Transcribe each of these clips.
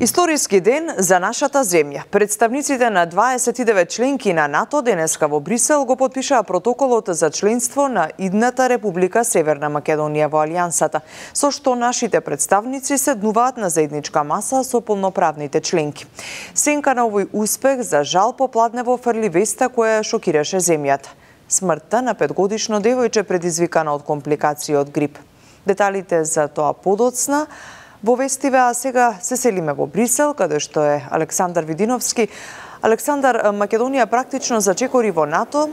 Историски ден за нашата земја. Представниците на 29 членки на НАТО денеска во Брисел го потпишаа протоколот за членство на идната Република Северна Македонија во Алијансата, со што нашите представници седнуваат на заедничка маса со полноправните членки. Сенка на овој успех за жал попладне во фрли веста која шокираше земјата. Смртта на 5-годишно девојче предизвикана од компликации од грип. Деталите за тоа подоцна во вестиве, а сега се селиме во Брисел, каде што е Александар Видиновски. Александар, Македонија практично зачекори во НАТО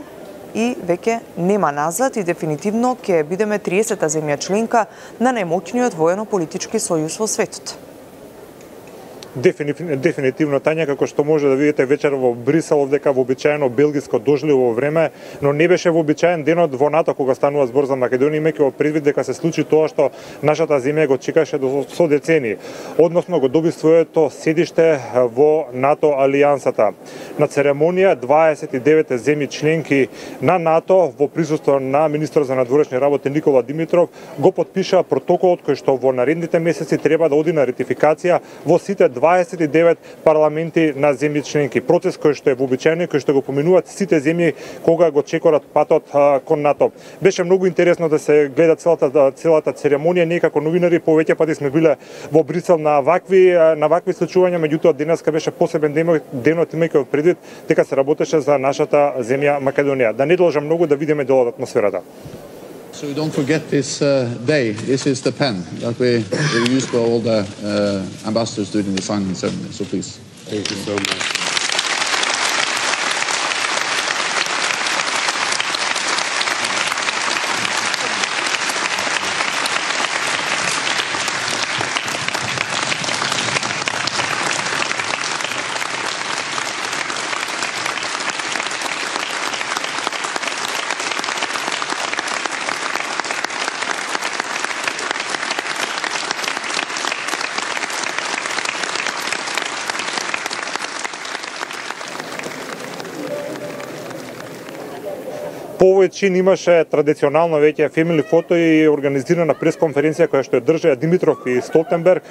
и веќе нема назад и дефинитивно ќе бидеме 30-та земја членка на најмоќниот воено-политички сојуз во светот. Дефинитивно, Тања, како што може да видите вечер во Брисел, овдека вообичаено белгиско дожливо време, но не беше вообичаен денот во НАТО кога станува збор за Македонија, имајќи во предвид дека се случи тоа што нашата земја го чекаше со децени, односно го доби своето седиште во НАТО алијансата. На церемонија 29 земји членки на НАТО во присуство на министрот за надворешни работи Никола Димитров го потпишаа протоколот кој што во наредните месеци треба да оди на ратификација во сите 29 парламенти на земји членки. Процес кој што е вообичаен, кој што го поминуваат сите земји кога го чекорат патот кон НАТО. Беше многу интересно да се гледа целата церемонија. Ние како новинари повеќе пати сме биле во Брисел на вакви случувања, меѓутоа денеска беше посебен денот, имајќи предвид дека се работеше за нашата земја Македонија. Да не должам многу да видиме дел од атмосферата. So we don't forget this day. This is the pen that we used by all the ambassadors during the signing ceremony. So please. Thank you so much. По овој чин имаше традиционално веќе family фото и организирана пресконференција која што ја држеа Димитров и Столтенберг.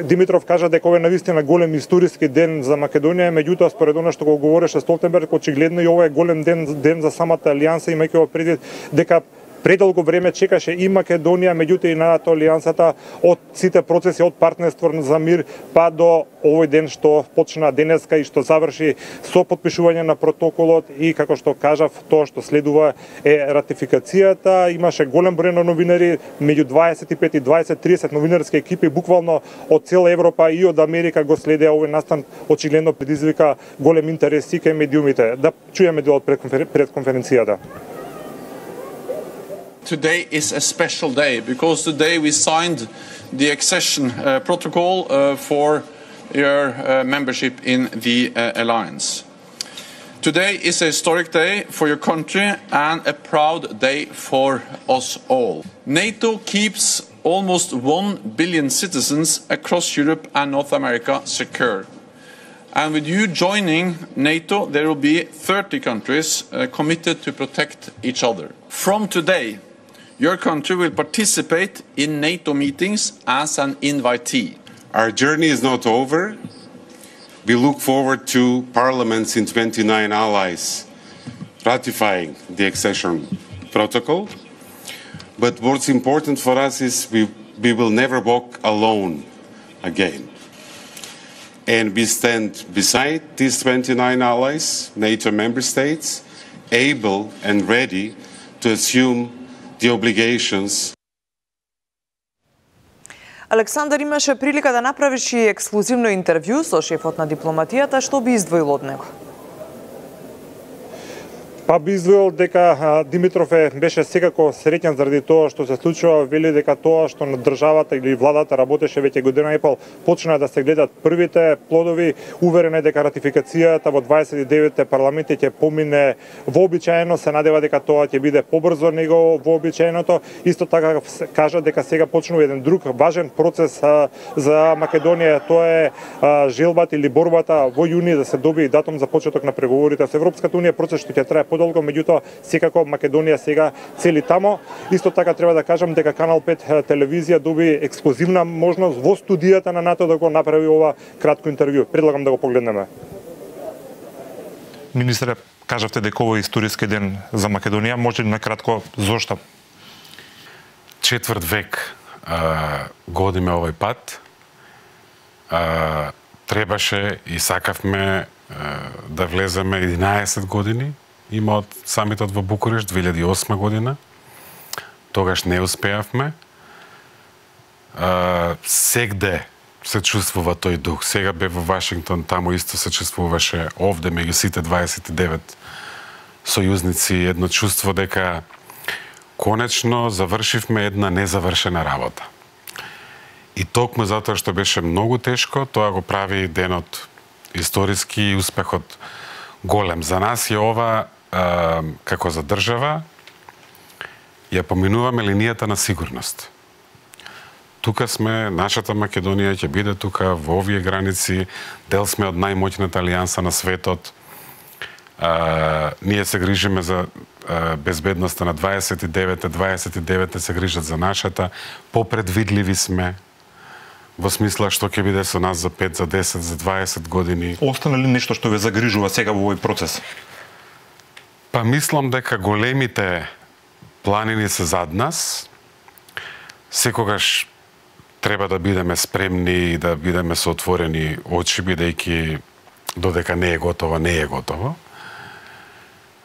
Димитров кажа дека ова е навистина голем историски ден за Македонија, меѓутоа според она што го говореше Столтенберг, очигледно и ова е голем ден за самата алијанса, имајќи во предвид дека предолго време чекаше и Македонија, меѓутоа и НАТО алијансата од сите процеси од партнерство за мир па до овој ден што почна денеска и што заврши со потпишување на протоколот и како што кажав, тоа што следува е ратификацијата. Имаше голем број на новинари, меѓу 25 и 20-30 новинарски екипи буквално од цела Европа и од Америка го следеа овој настан, очигледно предизвика голем интерес и кај медиумите. Да чуеме дел од пресконференцијата. Today is a special day because today we signed the accession protocol for your membership in the alliance. Today is a historic day for your country and a proud day for us all. NATO keeps almost 1 billion citizens across Europe and North America secure. And with you joining NATO, there will be 30 countries committed to protect each other. From today, your country will participate in NATO meetings as an invitee. Our journey is not over. We look forward to parliaments in 29 allies ratifying the accession protocol. But what's important for us is we will never walk alone again. And we stand beside these 29 allies, NATO member states, able and ready to assume the obligations. Александар имаше прилика да направиш и ексклузивно интервју со шефот на дипломатијата, што би издвоил од него? Па би издвоил дека Димитров беше секако среќен заради тоа што се случува, вели дека тоа што на државата или владата работеше веќе година и пол, почна да се гледат првите плодови, уверен е дека ратификацијата во 29 парламенти ќе помине вообичаено, се надева дека тоа ќе биде побрзо него вообичаеното. Исто така кажа дека сега почнува еден друг важен процес за Македонија, тоа е желбата или борбата во јуни да се добие датум за почеток на преговорите со Европската унија, процес што ќе трае подолго, меѓутоа секако Македонија сега цели тамо. Исто така треба да кажам дека Канал 5 телевизија доби ексклузивна можност во студијата на НАТО да го направи ова кратко интервју. Предлагам да го погледнеме. Министре, кажавте дека овој историски ден за Македонија, може ли накратко зошто? Четврт век го одиме овој пат. Требаше и сакавме да влеземе 11 години. Има од самитот во Букурешт 2008 година. Тогаш не успеавме. Сегде се чувствува тој дух. Сега бе во Вашингтон, таму исто се чувствуваше овде меѓу сите 29 сојузници едно чувство дека конечно завршивме една незавршена работа. И токму затоа што беше многу тешко, тоа го прави денот историски и успехот голем. За нас е ова, како за држава, ја поминуваме линијата на сигурност. Тука сме, нашата Македонија ќе биде тука во овие граници, дел сме од најмоќната алијанса на светот. Ние се грижиме за безбедноста на 29 се грижат за нашата, попредвидливи сме, во смисла што ќе биде со нас за 5, за 10, за 20 години. Остана ли нешто што ве загрижува сега во овој процес? Па мислам дека големите планини се зад нас. Секогаш треба да бидеме спремни и да бидеме со отворени очи, бидејќи додека не е готово, не е готово.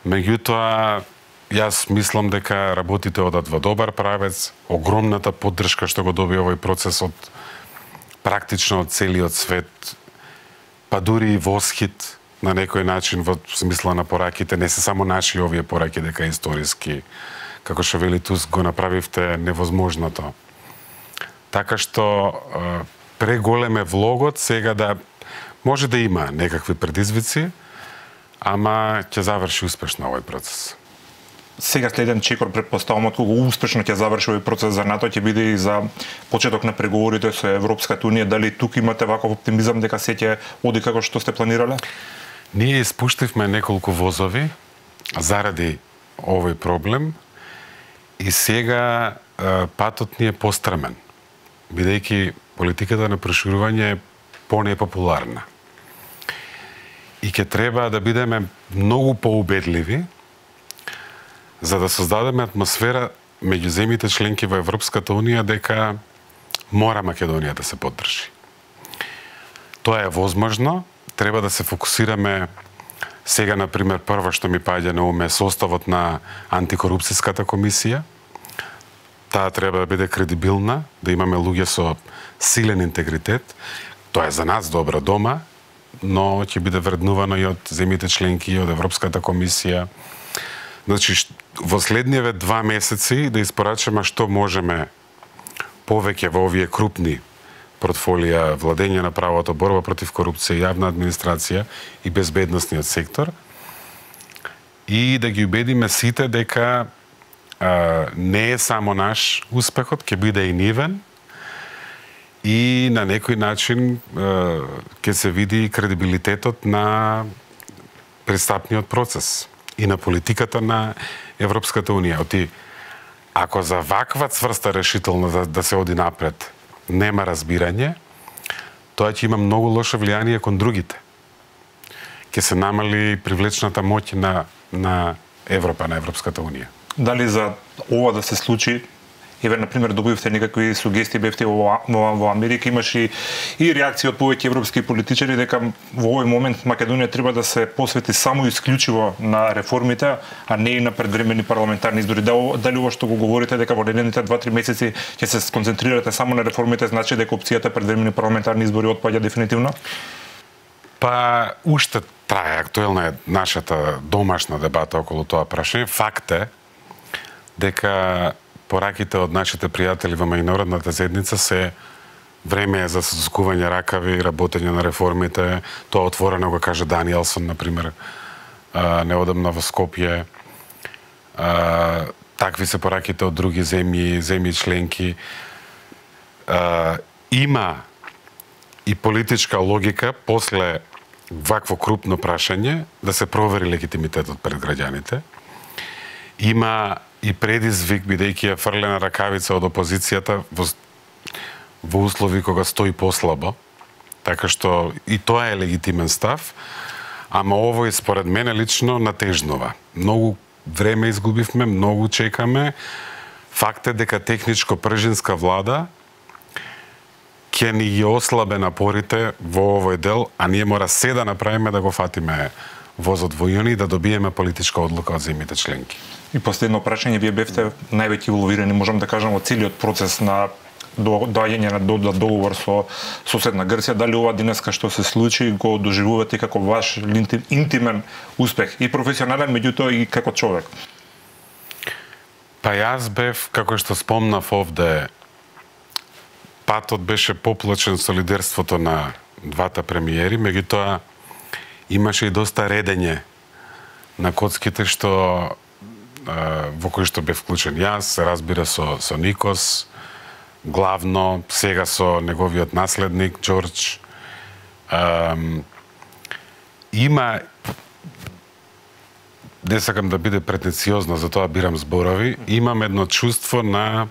Меѓутоа, јас мислам дека работите одат во добар правец, огромната поддршка што го доби овој процес од практично од целиот свет, па дури и восхит на некој начин во смисла на пораките, не се само наши овие пораки дека историски, како што вели Туск, го направивте невозможното. Така што преголем е влогот сега да може да има некакви предизвици, ама ќе заврши успешно овој процес. Сега следен чекор претпоставам од кога успешно ќе заврши овој процес за НАТО, ќе биде и за почеток на преговорите со Европската унија. Дали тук имате ваков оптимизам дека се ќе оди како што сте планирале? Ние испуштивме неколку возови заради овој проблем и сега патот ни е пострамен, бидејќи политиката на проширување е понепопуларна. И ќе треба да бидеме многу поубедливи за да создадеме атмосфера меѓу земјите членки во Европската унија дека мора Македонија да се поддржи. Тоа е возможно, треба да се фокусираме сега, например, прво што ми паѓа на уме составот на антикорупцијската комисија. Таа треба да биде кредибилна, да имаме луѓе со силен интегритет. Тоа е за нас добра дома, но ќе биде вреднувано и од земјите членки, и од Европската комисија. Значи, во следниве 2 месеци да испорачаме што можеме повеќе во овие крупни портфолија, владење на правото, борба против корупција, јавна администрација и безбедносниот сектор, и да ги убедиме сите дека не е само наш успехот, ќе биде и нивен, и на некој начин ќе се види кредибилитетот на пристапниот процес и на политиката на Европската унија. Ако за ваква цврста решително да се оди напред нема разбирање, тоа ќе има многу лошо влијание кон другите. Ќе се намали привлечната моќ на Европа, на Европската унија. Дали за ова да се случи, еве, например, добивте некакви сугестии, бевте во Америка, имаше и реакции од повеќе европски политичари дека во овој момент Македонија треба да се посвети само исклучиво на реформите, а не и на предвремени парламентарни избори. Дали ова што го говорите дека во наредните 2-3 месеци ќе се сконцентрирате само на реформите, значи дека опцијата предвремени парламентарни избори отпаѓа дефинитивно? Па уште трае, актуелна е нашата домашна дебата околу тоа прашање. Факт е дека пораките од нашите пријатели во меѓународната заедница се време е за соскување ракави, работење на реформите. Тоа отворено го каже Даниелсон, например, неодамна во Скопје. Такви се пораките од други земји членки. Има и политичка логика после вакво крупно прашање, да се провери легитимитетот пред граѓаните. Има и предизвик, бидејќи е фрлена ракавица од опозицијата во услови кога стои послабо, така што и тоа е легитимен став, ама овој според мене лично натежнува. Многу време изгубивме, многу чекаме. Факт е дека техничко-пржинска влада ќе ни ги ослабе напорите во овој дел, а ние мора се да направиме да го фатиме возот во јуни и да добиеме политичка одлука од земјите членки. И последно прашање, вие бевте највеќе инволвирани, можам да кажам, во целиот процес на доаѓање на договор со соседна Грција. Дали ова денеска што се случи го доживувате како ваш интимен успех и професионален, меѓутоа и како човек? Па јас бев, како што спомнав овде, патот беше поплачен со лидерството на двата премиери, меѓутоа имаше и доста редење на коцките што во кои што бев вклучен јас, се разбира со Никос, главно, сега со неговиот наследник, Џорџ. Има, не сакам да биде претенциозно, затоа бирам зборови, имам едно чувство на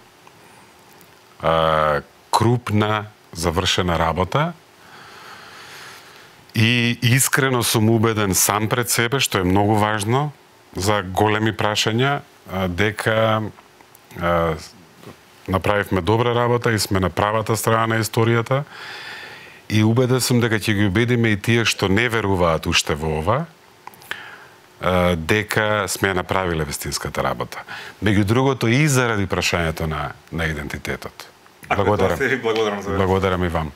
крупна, завршена работа и искрено сум убеден сам пред себе, што е многу важно за големи прашања, дека направивме добра работа и сме на правата страна на историјата и убеден сум дека ќе ги убедиме и тие што не веруваат уште во ова, дека сме направиле вистинската работа. Меѓу другото и заради прашањето на идентитетот. Благодарам и вам.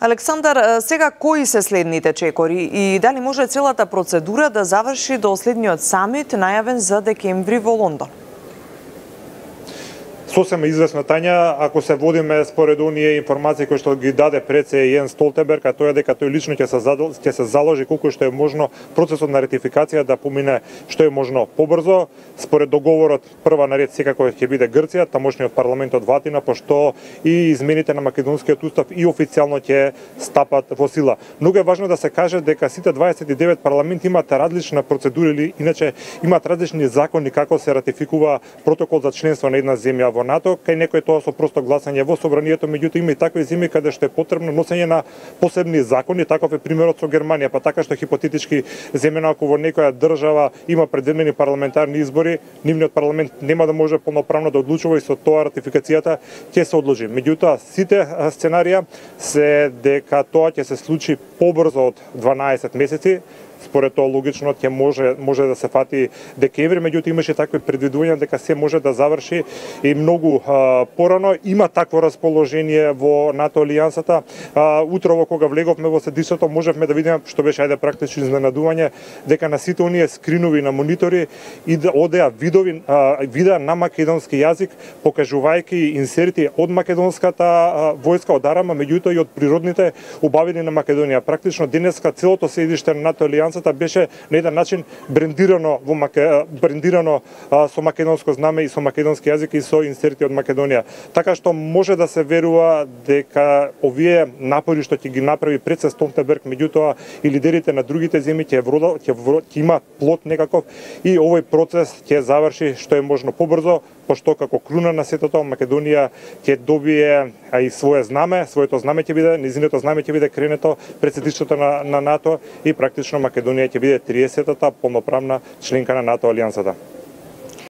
Александар, сега кои се следните чекори и дали може целата процедура да заврши до следниот самит најавен за декември во Лондон? Сосема известно, Тања, ако се водиме според оние информации кои што ги даде пред се Јенс Столтенберг, а тоа е дека тој лично ќе се заложи колку што е можно процесот на ратификација да помине што е можно побрзо. Според договорот прва наред секако ќе биде Грција, тамошниот парламент од Атина, пошто и измените на македонскиот устав и официјално ќе стапат во сила. Многу е важно да се каже дека сите 29 парламенти имаат различна процедура или иначе имаат различни закони како се ратификува протокол за членство на една земја во НАТО, кај некој тоа со просто гласање во собранието, меѓутоа има и такви земји каде што е потребно носење на посебни закони, таков е примерот со Германија, па така што хипотетички земено ако во некоја држава има предвидени парламентарни избори, нивниот парламент нема да може полноправно да одлучува и со тоа ратификацијата ќе се одложи. Меѓутоа сите сценарија се дека тоа ќе се случи побрзо од 12 месеци. Според тоа логично ќе може да се фати декември, меѓутоа имаше такви предвидувања дека се може да заврши и многу порано. Има такво расположение во НАТО алијансата. Утрово кога влеговме во седишето можевме да видиме што беше практично изненадување дека на сите оние скринови на монитори и да одеа видеа на македонски јазик покажувајќи инсерти од македонската војска од Арама, меѓутоа и од природните убавини на Македонија. Практично денеска целото седиште на НАТО алијансата беше на еден начин брендирано со македонско знаме и со македонски јазик и со инсерти од Македонија. Така што може да се верува дека овие напори што ќе ги направи пред се Столтенберг, меѓутоа и лидерите на другите земји ќе има плод некаков и овој процес ќе заврши што е можно побрзо, пошто како круна на сетото Македонија ќе добие и своето знаме ќе биде, низиното знаме ќе биде кренето пред седишето на НАТО и практично Македонија ќе биде 30-та полноправна членка на НАТО алијансата.